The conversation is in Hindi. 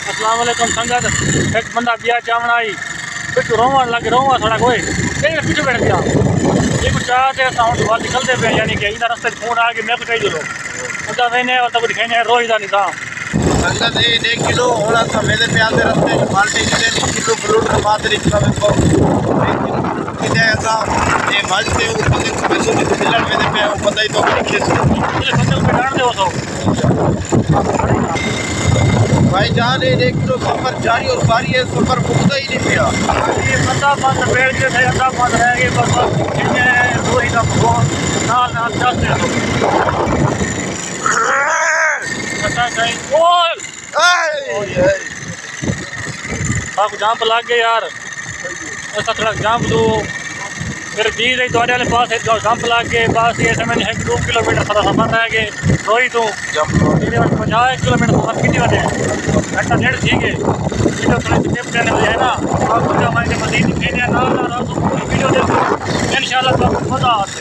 अस्सलाम वालेकुम संगत। एक बंदा गया चावना आई पिछू रोवन लगे रोवा थोड़ा कोई पिछू बैठ गया ये कुछ चाहते साउंड बाहर निकलते पे यानी कि इधर रास्ते फोन आ गए मैं कुछ चाहिए उधर नहीं और तब दिखाई रोज का निजाम संगत 1 किलो होना था मेरे पे आते रास्ते बाल्टी किलो किलो फ्रूट का मात्र इतना में को कितने का ये मालते ऊपर से पैसों की मिलन मेरे पे पता ही तो तरीके से मुझे बंदे को डाल दो तो भाई जान 1 किलो सफर जारी और बारी है सफर मुकता ही नहीं पिया ये बंदा बंद बैठ गया था अंदा बंद रह गए बस इन्हें दो ही का फोन नाल चलते तो अच्छा कहीं बोल आप जाम पर लग गए यार ऐसा थोड़ा जाम दो फिर जी रही थोड़े वाले पास है जाम पर लग गए बस ये समझ 1-2 किलोमीटर थोड़ा सफर रह गए रोई तो 50 किलोमीटर सफर कितने वाले घंटा 1.5 ठीक है वीडियो थोड़ी टिप देने वाले है ना आप मुझे हमारे मजीद खेलने ना वीडियो देखो इंशाल्लाह तो मज़ा आते